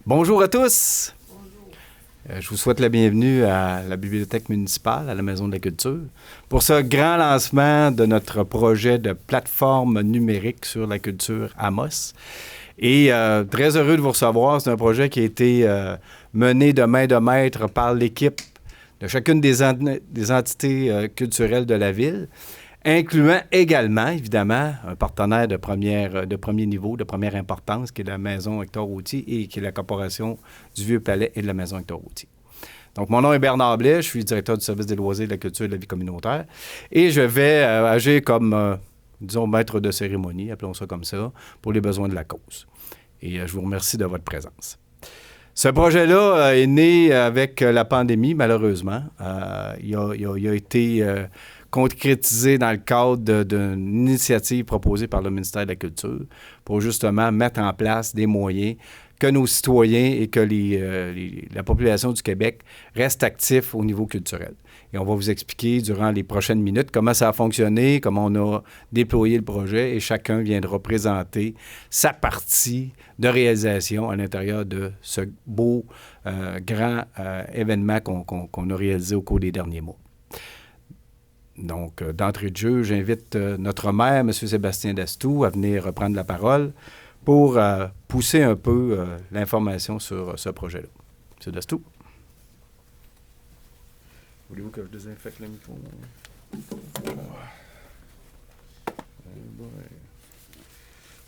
Bonjour à tous. Je vous souhaite la bienvenue à la Bibliothèque municipale, à la Maison de la Culture, pour ce grand lancement de notre projet de plateforme numérique sur la culture Amos. Et très heureux de vous recevoir. C'est un projet qui a été mené de main de maître par l'équipe de chacune des entités culturelles de la ville, incluant également, évidemment, un partenaire de premier niveau, de première importance, qui est la Maison Hector-Routier et qui est la Corporation du Vieux-Palais et de la Maison Hector-Routier. Donc, mon nom est Bernard Blais, je suis directeur du service des loisirs, de la culture et de la vie communautaire, et je vais agir comme, disons, maître de cérémonie, appelons ça comme ça, pour les besoins de la cause. Et je vous remercie de votre présence. Ce projet-là est né avec la pandémie, malheureusement. Il a été concrétisé dans le cadre d'une initiative proposée par le ministère de la Culture pour justement mettre en place des moyens que nos citoyens et que la population du Québec restent actifs au niveau culturel. Et on va vous expliquer durant les prochaines minutes comment ça a fonctionné, comment on a déployé le projet et chacun viendra présenter sa partie de réalisation à l'intérieur de ce beau, grand événement qu'on a réalisé au cours des derniers mois. Donc, d'entrée de jeu, j'invite notre maire, M. Sébastien Dastou, à venir reprendre la parole pour pousser un peu l'information sur ce projet-là. M. Dastou. Voulez-vous que je désinfecte le micro? Je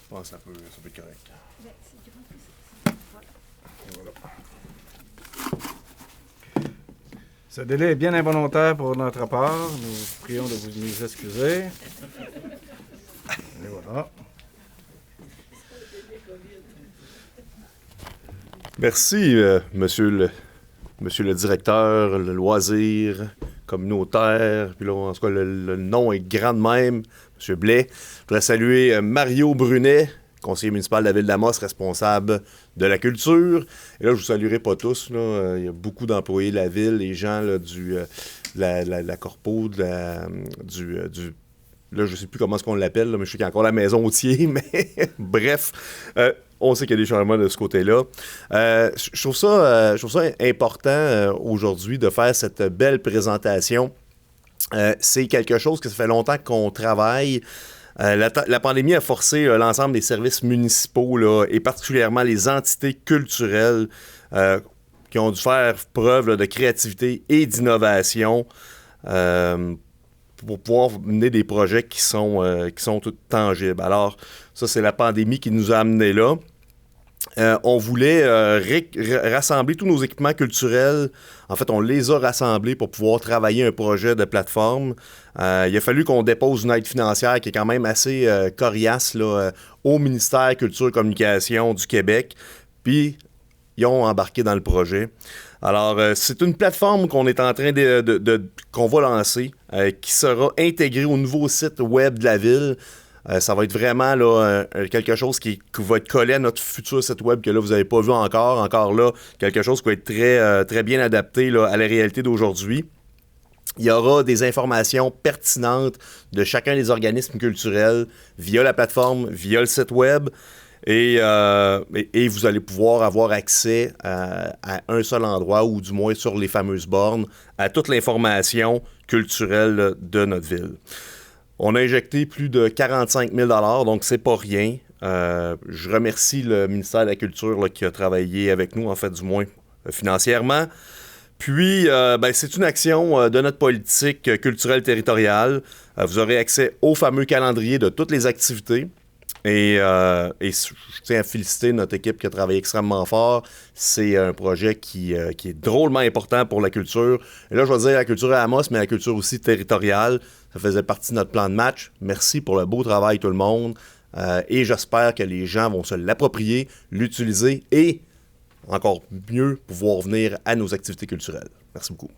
pense que ça peut être correct. Et voilà. Ce délai est bien involontaire pour notre part. Nous prions de vous nous excuser. Et voilà. Merci, monsieur le directeur, le loisir communautaire. Puis là, en tout cas, le nom est grand de même, monsieur Blais. Je voudrais saluer Mario Brunet, conseiller municipal de la ville d'Amos, responsable de la culture. Et là, je vous saluerai pas tous. Là. Il y a beaucoup d'employés de la ville, les gens là, la corpo, là, je ne sais plus comment est-ce qu'on l'appelle, là, mais je sais qu'il y a encore la maison Autier, mais bref, on sait qu'il y a des changements de ce côté-là. Je trouve ça important aujourd'hui de faire cette belle présentation. C'est quelque chose que ça fait longtemps qu'on travaille. La pandémie a forcé l'ensemble des services municipaux là, et particulièrement les entités culturelles qui ont dû faire preuve là, de créativité et d'innovation pour pouvoir mener des projets qui sont tout tangibles. Alors, ça, c'est la pandémie qui nous a amenés là. On voulait rassembler tous nos équipements culturels. En fait, on les a rassemblés pour pouvoir travailler un projet de plateforme. Il a fallu qu'on dépose une aide financière qui est quand même assez coriace là, au ministère Culture et Communication du Québec. Puis, ils ont embarqué dans le projet. Alors, c'est une plateforme qu'on est en train qu'on va lancer, qui sera intégrée au nouveau site web de la ville. Ça va être vraiment là, quelque chose qui va être collé à notre futur site web que là, vous n'avez pas vu encore. Encore là, quelque chose qui va être très, très bien adapté là, à la réalité d'aujourd'hui. Il y aura des informations pertinentes de chacun des organismes culturels via la plateforme, via le site web. Et vous allez pouvoir avoir accès à un seul endroit, ou du moins sur les fameuses bornes, à toute l'information culturelle de notre ville. On a injecté plus de 45 000 $, donc c'est pas rien. Je remercie le ministère de la Culture là, qui a travaillé avec nous, en fait, du moins financièrement. Puis, c'est une action de notre politique culturelle territoriale. Vous aurez accès au fameux calendrier de toutes les activités. Et je tiens à féliciter notre équipe qui a travaillé extrêmement fort. C'est un projet qui est drôlement important pour la culture. Et là, je vais dire la culture à Amos, mais la culture aussi territoriale. Ça faisait partie de notre plan de match. Merci pour le beau travail, tout le monde. Et j'espère que les gens vont se l'approprier, l'utiliser et, encore mieux, pouvoir venir à nos activités culturelles. Merci beaucoup.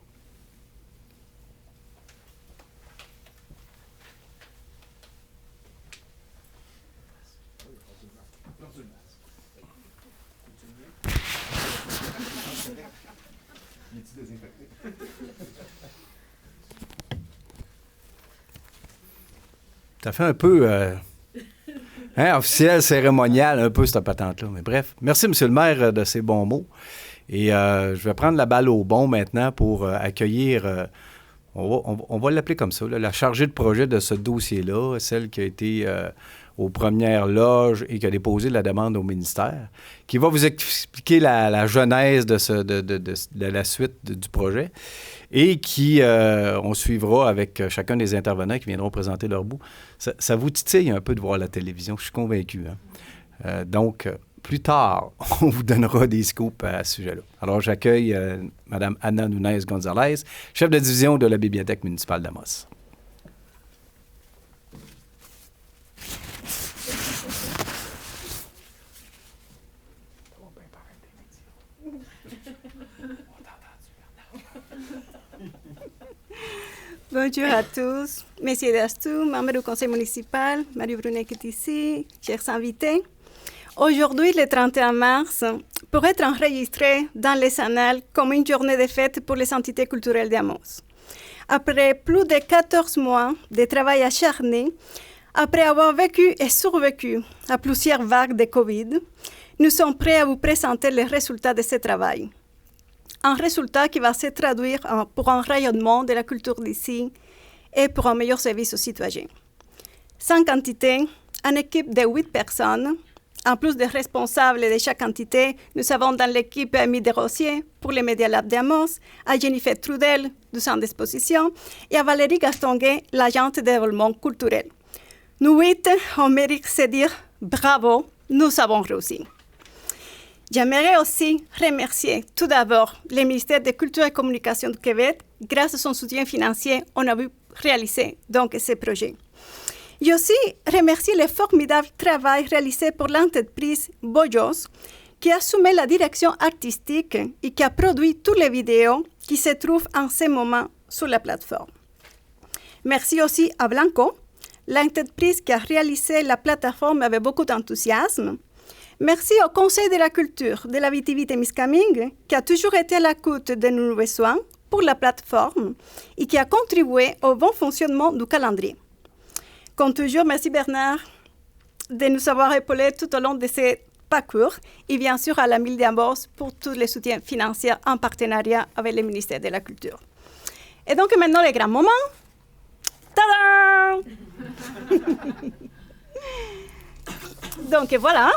Ça fait un peu officiel, cérémonial, un peu cette patente-là. Mais bref, merci, M. le maire, de ces bons mots. Et je vais prendre la balle au bon maintenant pour accueillir, on va l'appeler comme ça, là, la chargée de projet de ce dossier-là, celle qui a été aux premières loges et qui a déposé la demande au ministère, qui va vous expliquer la genèse de la suite du projet et qui, on suivra avec chacun des intervenants qui viendront présenter leur bout. Ça vous titille un peu de voir la télévision, je suis convaincu. Hein? Donc, plus tard, on vous donnera des scoops à ce sujet-là. Alors, j'accueille Mme Anna Nunez Gonzalez, chef de division de la Bibliothèque municipale d'Amos. Bonjour à tous, Messieurs Dastou, membres du conseil municipal, Marie Brunet qui est ici, chers invités. Aujourd'hui, le 31 mars, pour être enregistré dans les annales comme une journée de fête pour les entités culturelles d'Amos. Après plus de 14 mois de travail acharné, après avoir vécu et survécu à plusieurs vagues de COVID, nous sommes prêts à vous présenter les résultats de ce travail. Un résultat qui va se traduire pour un rayonnement de la culture d'ici et pour un meilleur service aux citoyens. 5 entités, une équipe de 8 personnes. En plus des responsables de chaque entité, nous avons dans l'équipe Amy Desrosiers pour les Media Lab d'Amos, à Jennifer Trudel du Centre d'exposition et à Valérie Gastonguet, l'agente de développement culturel. Nous 8, on mérite de dire bravo, nous avons réussi. J'aimerais aussi remercier tout d'abord le ministère de Culture et Communication du Québec. Grâce à son soutien financier, on a pu réaliser donc ce projet. Et aussi remercier le formidable travail réalisé pour l'entreprise Bojos, qui a assumé la direction artistique et qui a produit toutes les vidéos qui se trouvent en ce moment sur la plateforme. Merci aussi à Blanco, l'entreprise qui a réalisé la plateforme avec beaucoup d'enthousiasme. Merci au Conseil de la culture de la Abitibi-Témiscamingue, qui a toujours été à l'écoute de nos besoins pour la plateforme et qui a contribué au bon fonctionnement du calendrier. Comme toujours, merci Bernard de nous avoir épaulés tout au long de ce parcours et bien sûr à la Mille d'Amos pour tous les soutiens financiers en partenariat avec le ministère de la Culture. Et donc maintenant, le grand moment. Tadam! Donc voilà.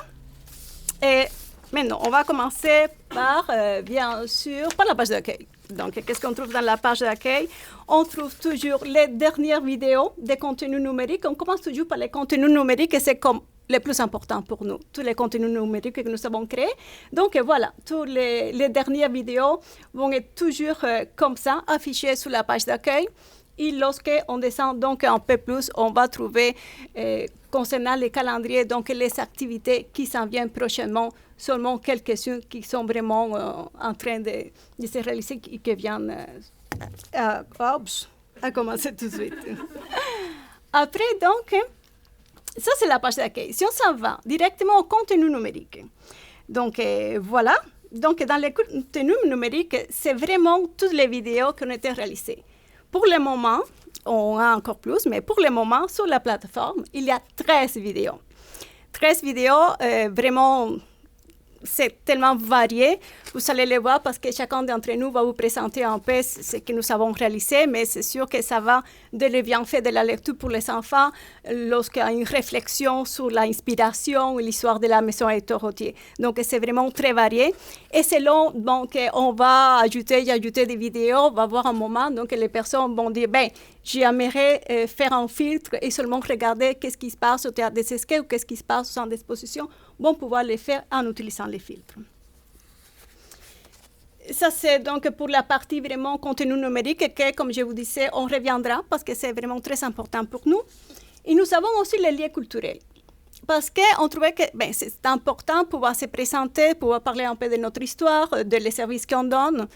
Et maintenant, on va commencer par, bien sûr, par la page d'accueil. Donc, qu'est-ce qu'on trouve dans la page d'accueil? On trouve toujours les dernières vidéos des contenus numériques. On commence toujours par les contenus numériques et c'est comme le plus important pour nous, tous les contenus numériques que nous avons créés. Donc, voilà, toutes les dernières vidéos vont être toujours comme ça, affichées sur la page d'accueil. Et lorsqu'on descend donc un peu plus, on va trouver, concernant les calendriers, donc les activités qui s'en viennent prochainement, seulement quelques-unes qui sont vraiment en train de se réaliser et qui viennent à commencer tout de suite. Après, donc, ça c'est la page d'accueil. Si on s'en va directement au contenu numérique, donc voilà, donc dans les contenus numériques, c'est vraiment toutes les vidéos qui ont été réalisées. Pour le moment, on a encore plus, mais pour le moment, sur la plateforme, il y a 13 vidéos. 13 vidéos, vraiment, c'est tellement varié. Vous allez les voir parce que chacun d'entre nous va vous présenter un peu ce que nous avons réalisé, mais c'est sûr que ça va de le bienfait de la lecture pour les enfants, lorsqu'il y a une réflexion sur l'inspiration et l'histoire de la maison Hétorotier. Donc, c'est vraiment très varié. Et selon, donc, on va ajouter des vidéos, on va voir un moment, donc les personnes vont dire, ben, j'aimerais faire un filtre et seulement regarder qu'est-ce qui se passe au théâtre des Esquets ou qu'est-ce qui se passe au centre d'exposition, vont pouvoir le faire en utilisant les filtres. Ça, c'est donc pour la partie vraiment contenu numérique que, comme je vous disais, on reviendra parce que c'est vraiment très important pour nous. Et nous avons aussi les liens culturels. Parce qu'on trouvait que c'est important de pouvoir se présenter, pouvoir parler un peu de notre histoire, de les services qu'on donne.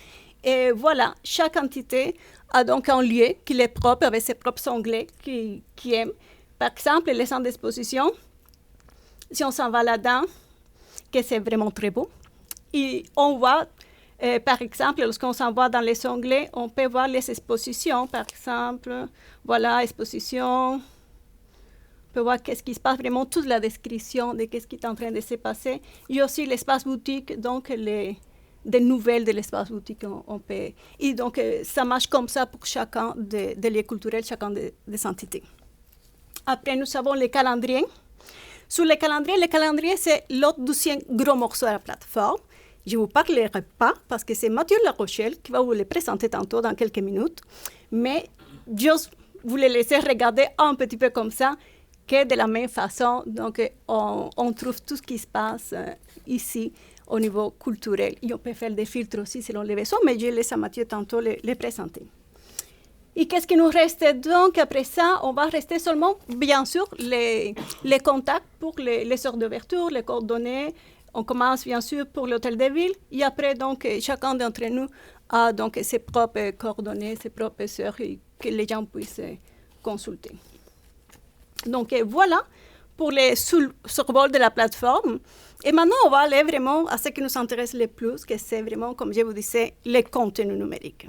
Et voilà, chaque entité a donc un lieu qui est propre, avec ses propres onglets qui aiment. Par exemple, les centres d'exposition, si on s'en va là-dedans, que c'est vraiment très beau. Et on voit, par exemple, lorsqu'on s'en va dans les onglets, on peut voir les expositions. Par exemple, voilà, exposition peut voir qu'est-ce qui se passe, vraiment toute la description de qu'est-ce qui est en train de se passer. Il y a aussi l'espace boutique, donc des nouvelles de l'espace boutique, on peut... Et donc, ça marche comme ça pour chacun des lieux culturels, chacun des entités. Après, nous avons les calendriers. Sur les calendriers, c'est l'autre deuxième gros morceau de la plateforme. Je ne vous parlerai pas parce que c'est Mathieu Larochelle qui va vous les présenter tantôt dans quelques minutes. Mais juste vous les laisser regarder un petit peu comme ça, que de la même façon, donc on trouve tout ce qui se passe ici au niveau culturel. Et on peut faire des filtres aussi selon les besoins, mais je laisse à Mathieu tantôt les présenter. Et qu'est-ce qui nous reste donc après ça? On va rester seulement, bien sûr, les contacts pour les heures d'ouverture, les coordonnées. On commence bien sûr pour l'hôtel de ville et après, donc, chacun d'entre nous a donc ses propres coordonnées, ses propres heures que les gens puissent consulter. Donc, voilà pour les survols de la plateforme. Et maintenant, on va aller vraiment à ce qui nous intéresse le plus, que c'est vraiment, comme je vous disais, les contenus numériques.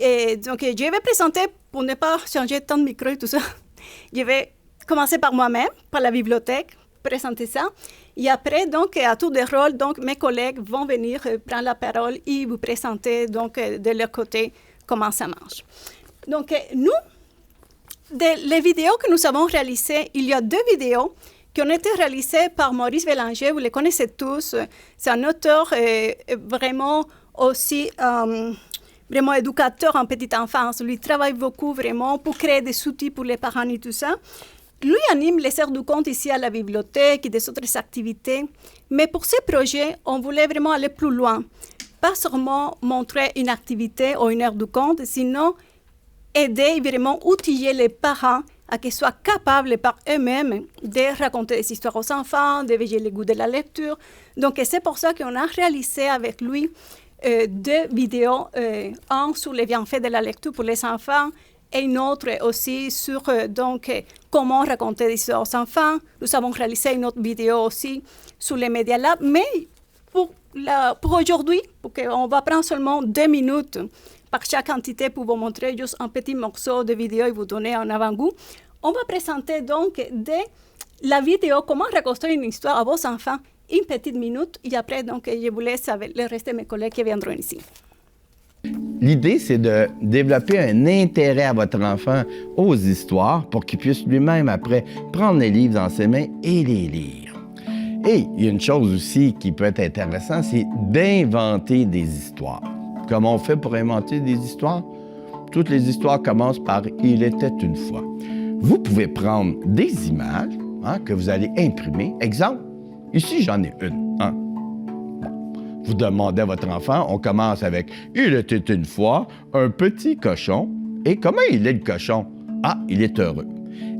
Et donc, je vais présenter, pour ne pas changer tant de micro et tout ça, je vais commencer par moi-même, par la bibliothèque, présenter ça. Et après, donc, à tour de rôle, donc, mes collègues vont venir prendre la parole et vous présenter, donc, de leur côté, comment ça marche. Donc, nous, les vidéos que nous avons réalisées, il y a 2 vidéos qui ont été réalisées par Maurice Bélanger, vous les connaissez tous. C'est un auteur vraiment aussi... vraiment éducateur en petite enfance. Lui travaille beaucoup vraiment pour créer des outils pour les parents et tout ça. Lui anime les heures du conte ici à la bibliothèque et des autres activités. Mais pour ce projet, on voulait vraiment aller plus loin. Pas seulement montrer une activité ou une heure du conte, sinon aider et vraiment outiller les parents à qu'ils soient capables par eux-mêmes de raconter des histoires aux enfants, d'éveiller le goût de la lecture. Donc c'est pour ça qu'on a réalisé avec lui 2 vidéos, un sur les bienfaits de la lecture pour les enfants et une autre aussi sur donc, comment raconter des histoires aux enfants. Nous avons réalisé une autre vidéo aussi sur les Media Lab, mais pour aujourd'hui, on va prendre seulement 2 minutes par chaque entité pour vous montrer juste un petit morceau de vidéo et vous donner un avant-goût. On va présenter donc la vidéo comment raconter une histoire à vos enfants, une petite minute, et après, donc, je vous laisse avec le reste de mes collègues qui viendront ici. L'idée, c'est de développer un intérêt à votre enfant aux histoires pour qu'il puisse lui-même, après, prendre les livres dans ses mains et les lire. Et il y a une chose aussi qui peut être intéressante, c'est d'inventer des histoires. Comment on fait pour inventer des histoires? Toutes les histoires commencent par « Il était une fois ». Vous pouvez prendre des images que vous allez imprimer. Exemple, ici, j'en ai une. Bon. Vous demandez à votre enfant, on commence avec « Il était une fois un petit cochon. » Et comment il est le cochon? Ah, il est heureux.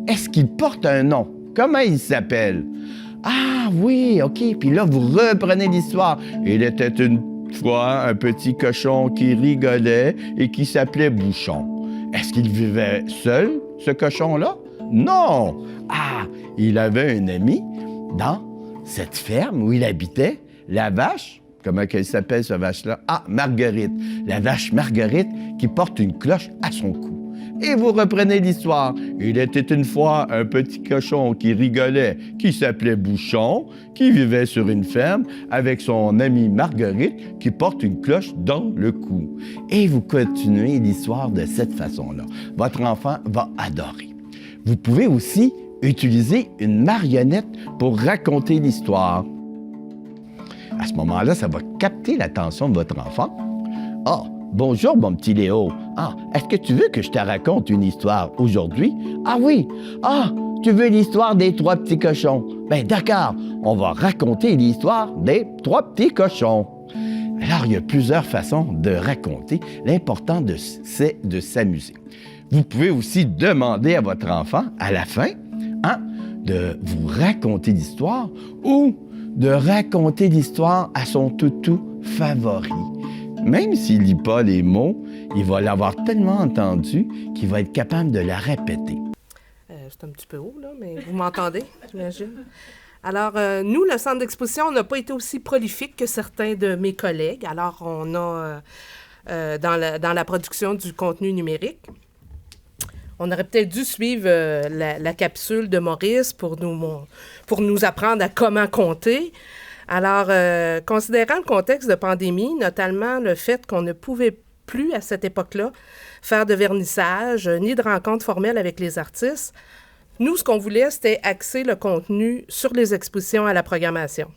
Est-ce qu'il porte un nom? Comment il s'appelle? Ah oui, OK. Puis là, vous reprenez l'histoire. Il était une fois un petit cochon qui rigolait et qui s'appelait Bouchon. Est-ce qu'il vivait seul, ce cochon-là? Non! Ah, il avait un ami dans cette ferme où il habitait, la vache, comment elle s'appelle, cette vache-là? Ah, Marguerite. La vache Marguerite qui porte une cloche à son cou. Et vous reprenez l'histoire. Il était une fois un petit cochon qui rigolait, qui s'appelait Bouchon, qui vivait sur une ferme avec son amie Marguerite qui porte une cloche dans le cou. Et vous continuez l'histoire de cette façon-là. Votre enfant va adorer. Vous pouvez aussi utiliser une marionnette pour raconter l'histoire. À ce moment-là, ça va capter l'attention de votre enfant. Ah, bonjour, mon petit Léo. Ah, est-ce que tu veux que je te raconte une histoire aujourd'hui? Ah oui. Ah, tu veux l'histoire des 3 petits cochons? Ben d'accord, on va raconter l'histoire des 3 petits cochons. Alors, il y a plusieurs façons de raconter. L'important, c'est de s'amuser. Vous pouvez aussi demander à votre enfant, à la fin, de vous raconter l'histoire ou de raconter l'histoire à son toutou favori. Même s'il ne lit pas les mots, il va l'avoir tellement entendu qu'il va être capable de la répéter. C'est un petit peu haut, là, mais vous m'entendez, j'imagine. Alors, nous, le centre d'exposition n'a pas été aussi prolifique que certains de mes collègues. Alors, on a, dans la production du contenu numérique, On aurait peut-être dû suivre la capsule de Maurice pour nous apprendre à comment compter. Alors, considérant le contexte de pandémie, notamment le fait qu'on ne pouvait plus, à cette époque-là, faire de vernissage ni de rencontres formelles avec les artistes, nous, ce qu'on voulait, c'était axer le contenu sur les expositions à la programmation.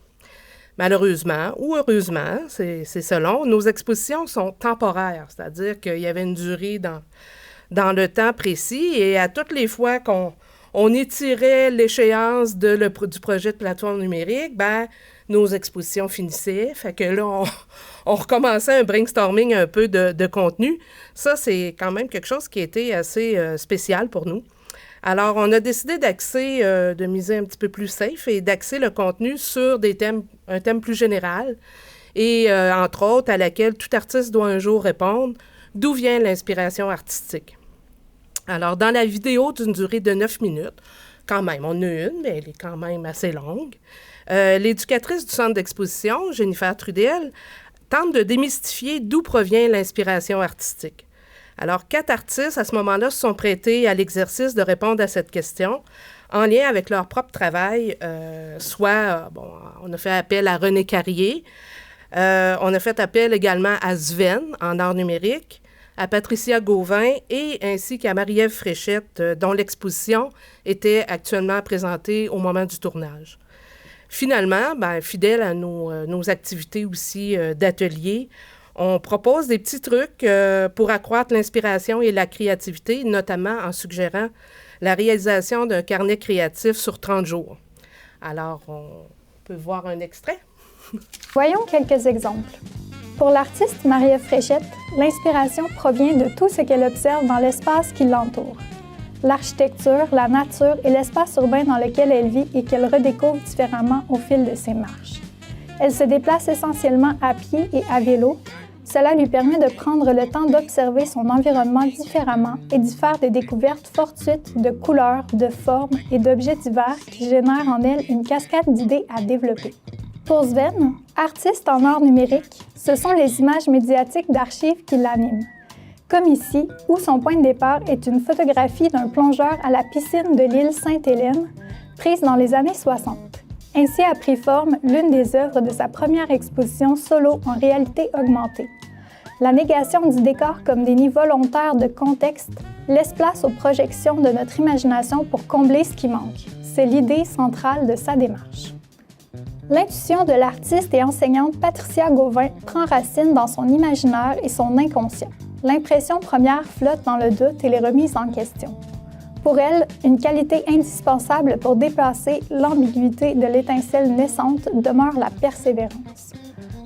Malheureusement, ou heureusement, c'est selon, nos expositions sont temporaires, c'est-à-dire qu'il y avait une durée dans le temps précis et à toutes les fois qu'on étirait l'échéance du projet de plateforme numérique, nos expositions finissaient. Fait que là, on recommençait un brainstorming un peu de contenu. Ça, c'est quand même quelque chose qui était assez spécial pour nous. Alors, on a décidé de miser un petit peu plus safe et d'axer le contenu sur un thème plus général et, entre autres, à laquelle tout artiste doit un jour répondre, d'où vient l'inspiration artistique. Alors, dans la vidéo d'une durée de 9 minutes, quand même, on en a une, mais elle est quand même assez longue, l'éducatrice du centre d'exposition, Jennifer Trudel, tente de démystifier d'où provient l'inspiration artistique. Alors, 4 artistes, à ce moment-là, se sont prêtés à l'exercice de répondre à cette question en lien avec leur propre travail, on a fait appel à René Carrier, on a fait appel également à Sven, en art numérique, à Patricia Gauvin et ainsi qu'à Marie-Ève Fréchette, dont l'exposition était actuellement présentée au moment du tournage. Finalement, fidèle à nos activités aussi d'atelier, on propose des petits trucs pour accroître l'inspiration et la créativité, notamment en suggérant la réalisation d'un carnet créatif sur 30 jours. Alors, on peut voir un extrait. Voyons quelques exemples. Pour l'artiste Marie-Ève Fréchette, l'inspiration provient de tout ce qu'elle observe dans l'espace qui l'entoure. L'architecture, la nature et l'espace urbain dans lequel elle vit et qu'elle redécouvre différemment au fil de ses marches. Elle se déplace essentiellement à pied et à vélo. Cela lui permet de prendre le temps d'observer son environnement différemment et d'y faire des découvertes fortuites de couleurs, de formes et d'objets divers qui génèrent en elle une cascade d'idées à développer. Pour Sven, artiste en art numérique, ce sont les images médiatiques d'archives qui l'animent. Comme ici, où son point de départ est une photographie d'un plongeur à la piscine de l'île Sainte-Hélène, prise dans les années 60. Ainsi a pris forme l'une des œuvres de sa première exposition solo en réalité augmentée. La négation du décor comme déni volontaire de contexte laisse place aux projections de notre imagination pour combler ce qui manque. C'est l'idée centrale de sa démarche. L'intuition de l'artiste et enseignante Patricia Gauvin prend racine dans son imaginaire et son inconscient. L'impression première flotte dans le doute et les remises en question. Pour elle, une qualité indispensable pour dépasser l'ambiguïté de l'étincelle naissante demeure la persévérance.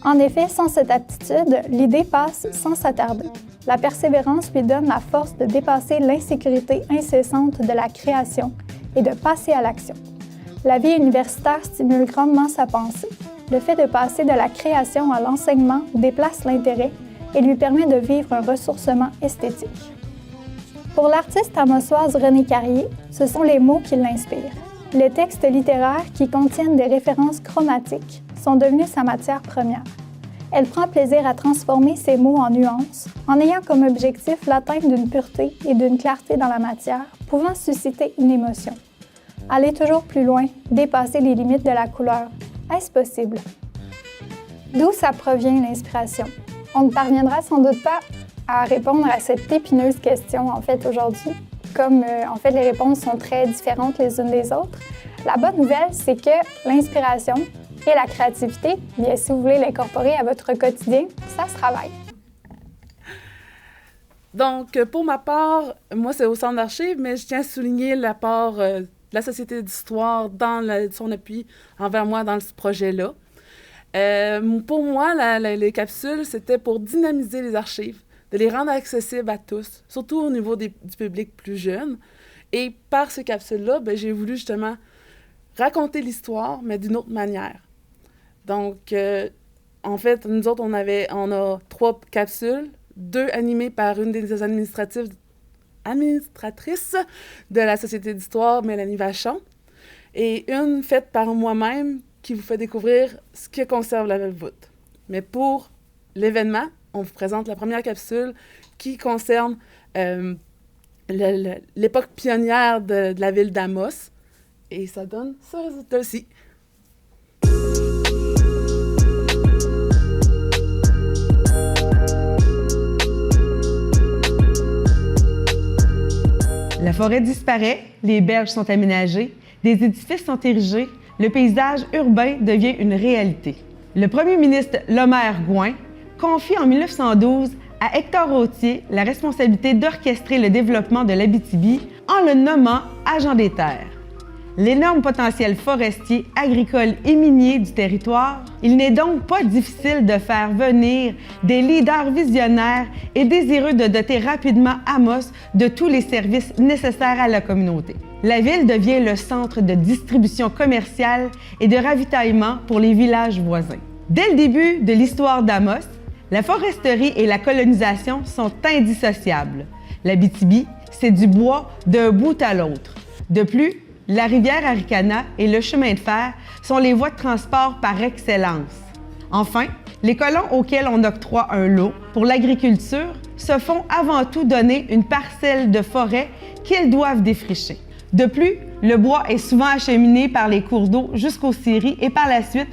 En effet, sans cette aptitude, l'idée passe sans s'attarder. La persévérance lui donne la force de dépasser l'insécurité incessante de la création et de passer à l'action. La vie universitaire stimule grandement sa pensée. Le fait de passer de la création à l'enseignement déplace l'intérêt et lui permet de vivre un ressourcement esthétique. Pour l'artiste amosoise René Carrier, ce sont les mots qui l'inspirent. Les textes littéraires qui contiennent des références chromatiques sont devenus sa matière première. Elle prend plaisir à transformer ces mots en nuances, en ayant comme objectif l'atteinte d'une pureté et d'une clarté dans la matière, pouvant susciter une émotion. Aller toujours plus loin, dépasser les limites de la couleur. Est-ce possible? D'où ça provient l'inspiration? On ne parviendra sans doute pas à répondre à cette épineuse question, aujourd'hui. Comme, les réponses sont très différentes les unes des autres. La bonne nouvelle, c'est que l'inspiration et la créativité, bien, si vous voulez l'incorporer à votre quotidien, ça se travaille. Donc, pour ma part, moi, c'est au Centre d'archives, mais je tiens à souligner l'apport de la Société d'histoire dans son appui envers moi dans ce projet-là. Pour moi, les capsules, c'était pour dynamiser les archives, de les rendre accessibles à tous, surtout au niveau du public plus jeune. Et par ces capsules-là, j'ai voulu justement raconter l'histoire, mais d'une autre manière. Donc, en fait, nous autres, on a 3 capsules, 2 animées par une des administratrices de la Société d'histoire, Mélanie Vachon, et une faite par moi-même qui vous fait découvrir ce que conserve la Belle-Voûte. Mais pour l'événement, on vous présente la première capsule qui concerne l'époque pionnière de la ville d'Amos. Et ça donne ce résultat-ci. La forêt disparaît, les berges sont aménagées, des édifices sont érigés, le paysage urbain devient une réalité. Le premier ministre Lemaire Gouin confie en 1912 à Hector Rottier la responsabilité d'orchestrer le développement de l'Abitibi en le nommant agent des terres. L'énorme potentiel forestier, agricole et minier du territoire, il n'est donc pas difficile de faire venir des leaders visionnaires et désireux de doter rapidement Amos de tous les services nécessaires à la communauté. La ville devient le centre de distribution commerciale et de ravitaillement pour les villages voisins. Dès le début de l'histoire d'Amos, la foresterie et la colonisation sont indissociables. L'Abitibi, c'est du bois d'un bout à l'autre. De plus, la rivière Aricana et le chemin de fer sont les voies de transport par excellence. Enfin, les colons auxquels on octroie un lot pour l'agriculture se font avant tout donner une parcelle de forêt qu'ils doivent défricher. De plus, le bois est souvent acheminé par les cours d'eau jusqu'aux scieries et par la suite,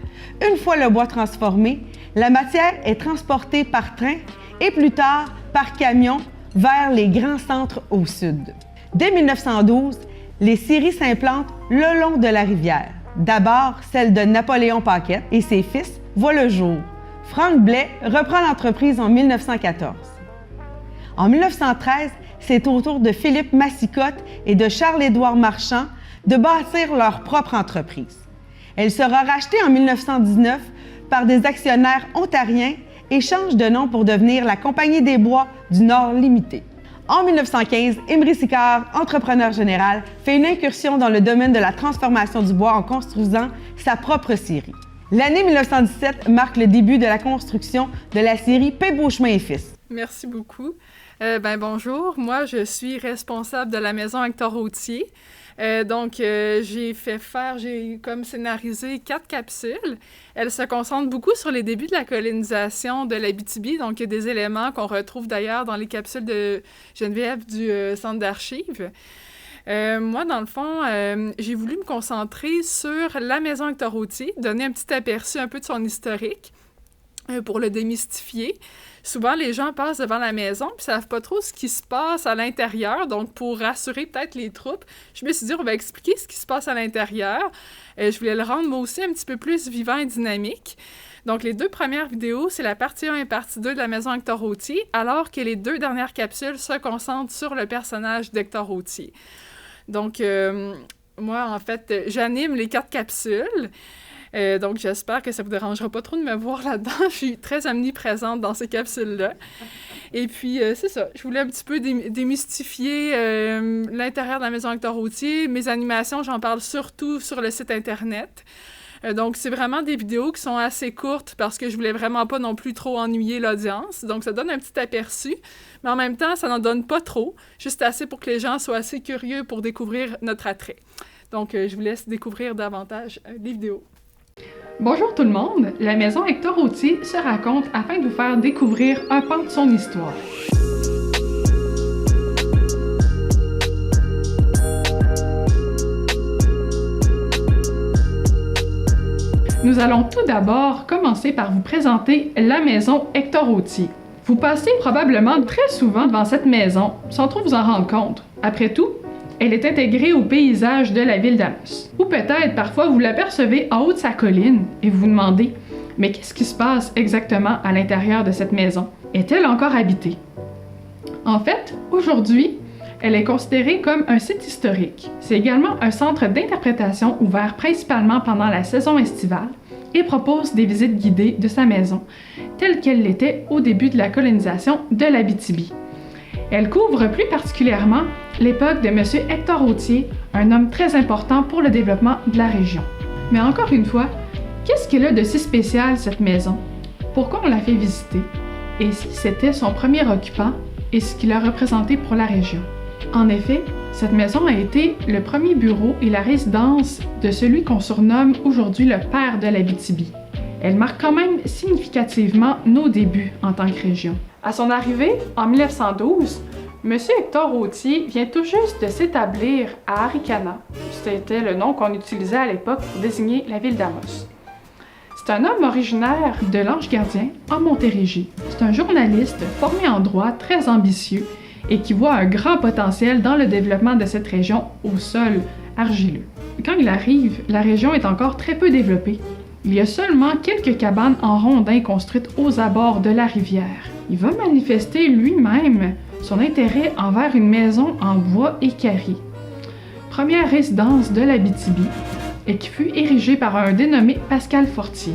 une fois le bois transformé, la matière est transportée par train et plus tard par camion vers les grands centres au sud. Dès 1912, les scieries s'implantent le long de la rivière. D'abord, celle de Napoléon Paquette et ses fils voient le jour. Frank Blais reprend l'entreprise en 1914. En 1913, c'est au tour de Philippe Massicotte et de Charles-Édouard Marchand de bâtir leur propre entreprise. Elle sera rachetée en 1919 par des actionnaires ontariens et change de nom pour devenir la Compagnie des Bois du Nord Limitée. En 1915, Imri Sicard, entrepreneur général, fait une incursion dans le domaine de la transformation du bois en construisant sa propre scierie. L'année 1917 marque le début de la construction de la scierie P. Beauchemin et Fils. Merci beaucoup. Bonjour, moi je suis responsable de la maison Hector Rottier. J'ai comme scénarisé 4 capsules. Elles se concentrent beaucoup sur les débuts de la colonisation de l'Abitibi, donc il y a des éléments qu'on retrouve d'ailleurs dans les capsules de Geneviève du Centre d'archives. Moi, dans le fond, j'ai voulu me concentrer sur la maison Hector Rottier, donner un petit aperçu un peu de son historique pour le démystifier. Souvent, les gens passent devant la maison puis ne savent pas trop ce qui se passe à l'intérieur. Donc, pour rassurer peut-être les troupes, je me suis dit, on va expliquer ce qui se passe à l'intérieur. Je voulais le rendre, moi aussi, un petit peu plus vivant et dynamique. Donc, les 2 premières vidéos, c'est la partie 1 et partie 2 de la maison Hector Rottier, alors que les 2 dernières capsules se concentrent sur le personnage d'Hector Rottier. Donc, moi, en fait, j'anime les 4 capsules. Donc, j'espère que ça ne vous dérangera pas trop de me voir là-dedans. Je suis très omniprésente dans ces capsules-là. Et puis, c'est ça. Je voulais un petit peu démystifier l'intérieur de la maison Hector Rottier. Mes animations, j'en parle surtout sur le site Internet. Donc, c'est vraiment des vidéos qui sont assez courtes parce que je voulais vraiment pas non plus trop ennuyer l'audience. Donc, ça donne un petit aperçu. Mais en même temps, ça n'en donne pas trop. Juste assez pour que les gens soient assez curieux pour découvrir notre attrait. Donc, je vous laisse découvrir davantage les vidéos. Bonjour tout le monde, la maison Hector Rottier se raconte afin de vous faire découvrir un pan de son histoire. Nous allons tout d'abord commencer par vous présenter la maison Hector Rottier. Vous passez probablement très souvent devant cette maison sans trop vous en rendre compte. Après tout, elle est intégrée au paysage de la ville d'Amos. Ou peut-être parfois vous l'apercevez en haut de sa colline et vous vous demandez « Mais qu'est-ce qui se passe exactement à l'intérieur de cette maison? Est-elle encore habitée? » En fait, aujourd'hui, elle est considérée comme un site historique. C'est également un centre d'interprétation ouvert principalement pendant la saison estivale et propose des visites guidées de sa maison, telle qu'elle l'était au début de la colonisation de l'Abitibi. Elle couvre plus particulièrement l'époque de M. Hector Rottier, un homme très important pour le développement de la région. Mais encore une fois, qu'est-ce qu'elle a de si spécial, cette maison? Pourquoi on l'a fait visiter? Et si c'était son premier occupant et ce qu'il a représenté pour la région? En effet, cette maison a été le premier bureau et la résidence de celui qu'on surnomme aujourd'hui le père de l'Abitibi. Elle marque quand même significativement nos débuts en tant que région. À son arrivée, en 1912, Monsieur Hector Rothier vient tout juste de s'établir à Arikana. C'était le nom qu'on utilisait à l'époque pour désigner la ville d'Amos. C'est un homme originaire de l'Ange Gardien en Montérégie. C'est un journaliste formé en droit, très ambitieux et qui voit un grand potentiel dans le développement de cette région au sol argileux. Quand il arrive, la région est encore très peu développée. Il y a seulement quelques cabanes en rondins construites aux abords de la rivière. Il va manifester lui-même son intérêt envers une maison en bois et carré. Première résidence de l'Abitibi et qui fut érigée par un dénommé Pascal Fortier.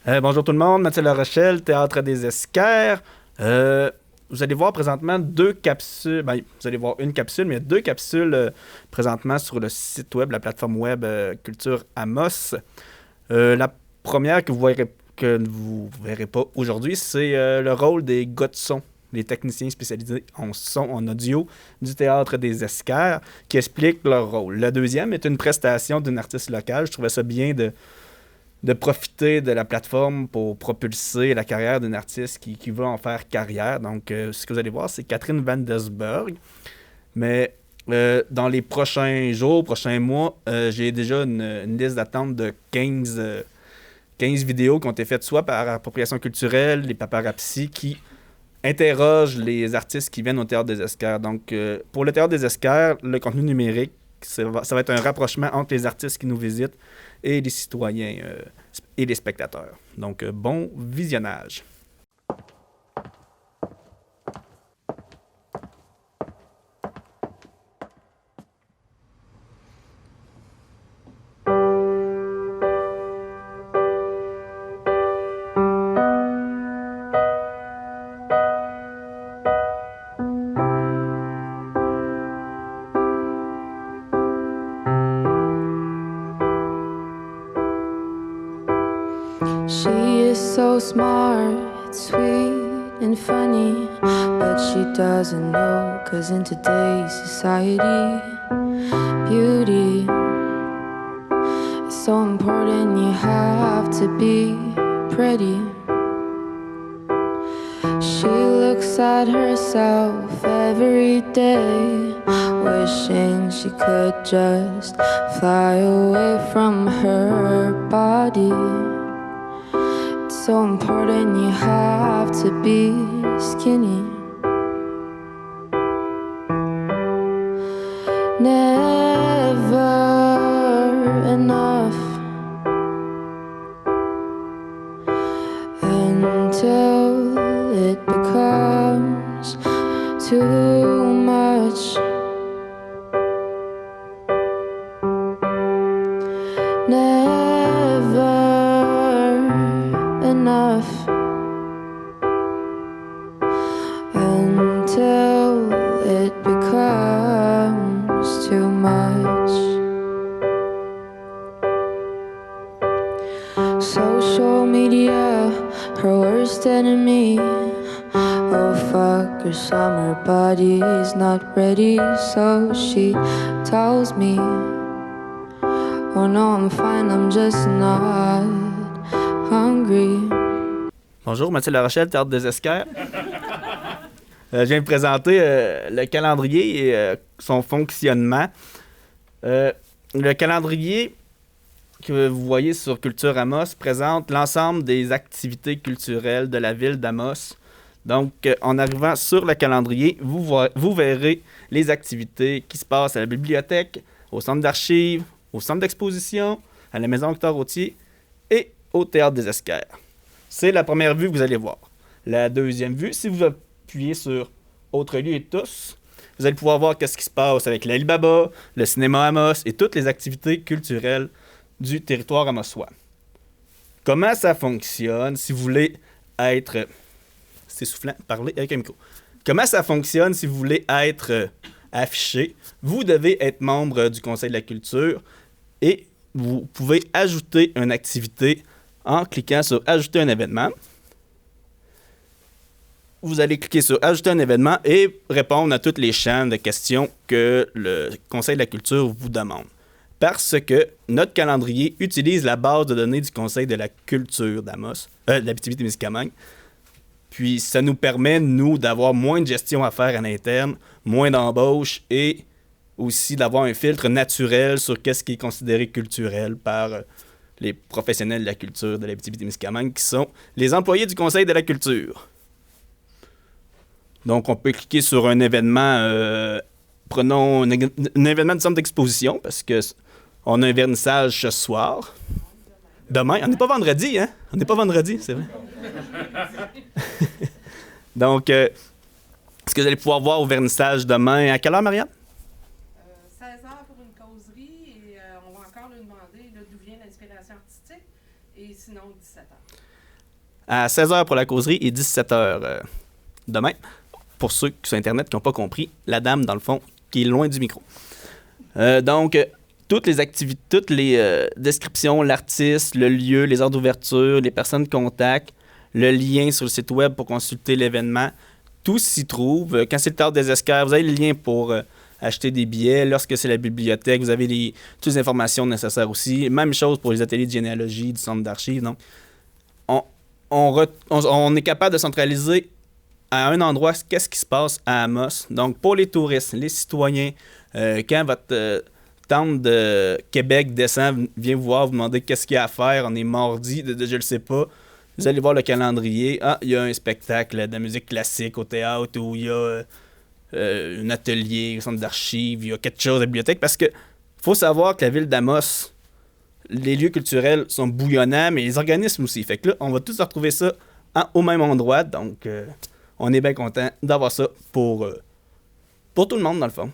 Bonjour tout le monde, Mathieu La Rochelle, Théâtre des Esquerres. Vous allez voir présentement 2 capsules. Ben, vous allez voir une capsule, mais il y a 2 capsules présentement sur le site web, la plateforme web Culture Amos. La première que vous verrez pas aujourd'hui, c'est le rôle des gars de son, les techniciens spécialisés en son, en audio du Théâtre des Esquerres, qui expliquent leur rôle. La deuxième est une prestation d'une artiste locale. Je trouvais ça bien de profiter de la plateforme pour propulser la carrière d'une artiste qui veut en faire carrière. Donc, ce que vous allez voir, c'est Catherine Van Desburg. Mais dans les prochains jours, prochains mois, j'ai déjà une liste d'attente de 15 vidéos qui ont été faites soit par Appropriation culturelle, les paparazzi, qui interrogent les artistes qui viennent au Théâtre des Esquerres. Donc, pour le Théâtre des Esquerres, le contenu numérique, ça va être un rapprochement entre les artistes qui nous visitent et les citoyens et les spectateurs. Donc, bon visionnage. She is so smart, sweet and funny, but she doesn't know, 'cause in today's society, beauty is so important, you have to be pretty. She looks at herself every day, wishing she could just fly away from her body. So important, you have to be skinny. Never enough until it becomes too much. Never enough until it becomes too much. Social media, her worst enemy. Oh fuck, her summer body's not ready, so she tells me, oh no, I'm fine, I'm just not hungry. Bonjour, Mathieu La Rochelle, Théâtre des Esquerres. Je viens de présenter le calendrier et son fonctionnement. Le calendrier que vous voyez sur Culture Amos présente l'ensemble des activités culturelles de la ville d'Amos. Donc, en arrivant sur le calendrier, vous verrez les activités qui se passent à la bibliothèque, au centre d'archives, au centre d'exposition, à la maison Hector Rothier et au Théâtre des Esquerres. C'est la première vue que vous allez voir. La deuxième vue, si vous appuyez sur « Autres lieux et tous », vous allez pouvoir voir qu'est-ce qui se passe avec l'Alibaba, le cinéma Amos et toutes les activités culturelles du territoire amosois. Comment ça fonctionne si vous voulez être... C'est soufflant, parler avec un micro. Comment ça fonctionne si vous voulez être affiché? Vous devez être membre du Conseil de la culture et vous pouvez ajouter une activité en cliquant sur « Ajouter un événement ». Vous allez cliquer sur « Ajouter un événement » et répondre à toutes les chaînes de questions que le Conseil de la culture vous demande. Parce que notre calendrier utilise la base de données du Conseil de la culture d'Amos, de l'Abitibi-Témiscamingue. Puis ça nous permet, nous, d'avoir moins de gestion à faire à l'interne, moins d'embauche et aussi d'avoir un filtre naturel sur qu'est-ce qui est considéré culturel par les professionnels de la culture de l'Abitibi-Témiscamingue, qui sont les employés du Conseil de la culture. Donc, on peut cliquer sur un événement, prenons un événement de centre d'exposition, parce qu'on a un vernissage ce soir. Demain, on n'est pas vendredi, hein? On n'est pas vendredi, c'est vrai. Donc, est-ce que vous allez pouvoir voir au vernissage demain? À quelle heure, Marianne? 16h pour une causerie et on va encore lui demander d'où vient l'inspiration artistique et sinon 17h. À 16h pour la causerie et 17h demain. Pour ceux sur Internet qui n'ont pas compris, la dame, dans le fond, qui est loin du micro. Donc, toutes les activités, toutes les descriptions, l'artiste, le lieu, les heures d'ouverture, les personnes de contact, le lien sur le site web pour consulter l'événement, tout s'y trouve. Quand c'est le Théâtre des Esquerres, vous avez le lien pour acheter des billets. Lorsque c'est la bibliothèque, vous avez toutes les informations nécessaires aussi. Même chose pour les ateliers de généalogie du centre d'archives. Donc, on est capable de centraliser à un endroit qu'est-ce qui se passe à Amos. Donc, pour les touristes, les citoyens, quand votre tante de Québec descend, vient vous voir, vous demander qu'est-ce qu'il y a à faire, on est mardi, je le sais pas. Vous allez voir le calendrier. Ah, il y a un spectacle de musique classique au théâtre ou il y a un atelier au centre d'archives, il y a quelque chose à la bibliothèque. Parce que faut savoir que la ville d'Amos, les lieux culturels sont bouillonnants, mais les organismes aussi. Fait que là, on va tous retrouver ça au même endroit. Donc, on est bien content d'avoir ça pour tout le monde, dans le fond.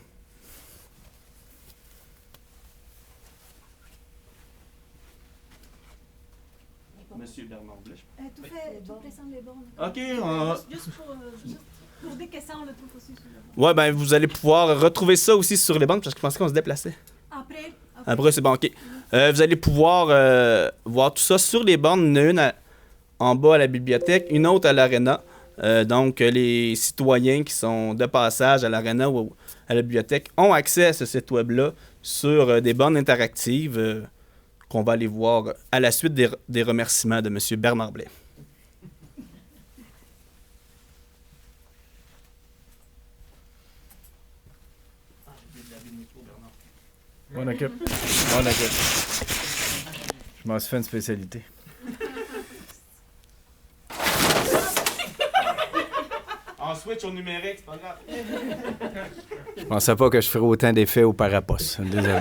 Monsieur Bernard Blais. Tout présente les bornes. OK. Juste pour des questions, on le trouve aussi sur le borne. Ouais, ben vous allez pouvoir retrouver ça aussi sur les bandes parce que je pensais qu'on se déplaçait. Après c'est bon, OK. Vous allez pouvoir voir tout ça sur les bornes. Il y en a une en bas à la bibliothèque, une autre à l'aréna. Donc, les citoyens qui sont de passage à l'aréna ou à la bibliothèque ont accès à ce site web-là sur des bornes interactives qu'on va aller voir à la suite des remerciements de M. Bernard Blais. On occupe. Je m'en suis fait une spécialité. En switch au numérique, c'est pas grave. Je pensais pas que je ferais autant d'effets au Parapost. Désolé.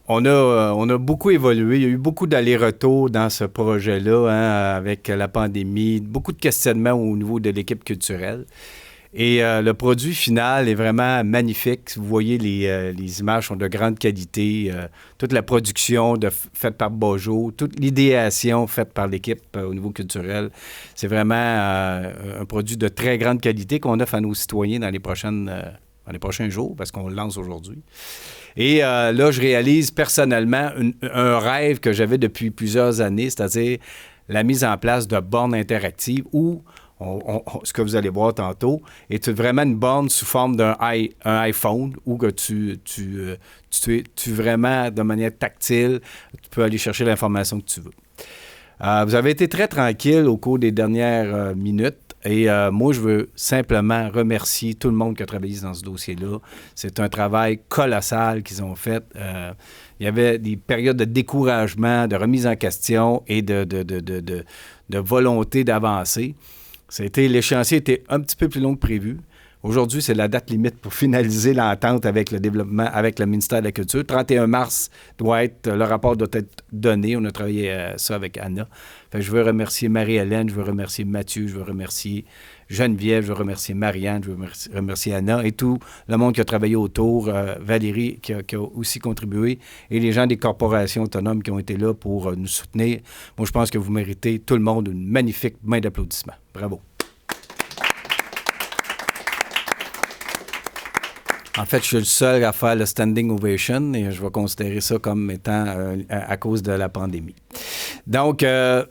On a beaucoup évolué. Il y a eu beaucoup d'allers-retours dans ce projet-là, hein, avec la pandémie, beaucoup de questionnements au niveau de l'équipe culturelle. Et le produit final est vraiment magnifique. Vous voyez, les images sont de grande qualité. Toute la production faite par Bojo, toute l'idéation faite par l'équipe au niveau culturel, c'est vraiment un produit de très grande qualité qu'on offre à nos citoyens dans les prochains jours, parce qu'on le lance aujourd'hui. Et là, je réalise personnellement un rêve que j'avais depuis plusieurs années, c'est-à-dire la mise en place de bornes interactives où ce que vous allez voir tantôt est vraiment une borne sous forme d'un iPhone où que tu vraiment, de manière tactile, tu peux aller chercher l'information que tu veux. Vous avez été très tranquille au cours des dernières minutes. Et moi, je veux simplement remercier tout le monde qui a travaillé dans ce dossier-là. C'est un travail colossal qu'ils ont fait. Il y avait des périodes de découragement, de remise en question et de volonté d'avancer. L'échéancier était un petit peu plus long que prévu. Aujourd'hui, c'est la date limite pour finaliser l'entente avec le développement, avec le ministère de la Culture. 31 mars le rapport doit être donné. On a travaillé ça avec Anna. Fait que je veux remercier Marie-Hélène, je veux remercier Mathieu, je veux remercier Geneviève, je veux remercier Marianne, je veux remercier Anna et tout le monde qui a travaillé autour, Valérie qui a aussi contribué et les gens des corporations autonomes qui ont été là pour nous soutenir. Moi, je pense que vous méritez, tout le monde, une magnifique main d'applaudissements. Bravo. En fait, je suis le seul à faire le standing ovation et je vais considérer ça comme étant à cause de la pandémie. Donc, je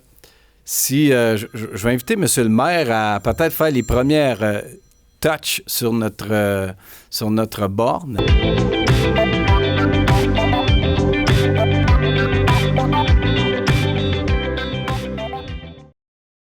vais inviter M. le maire à peut-être faire les premières touches sur notre borne.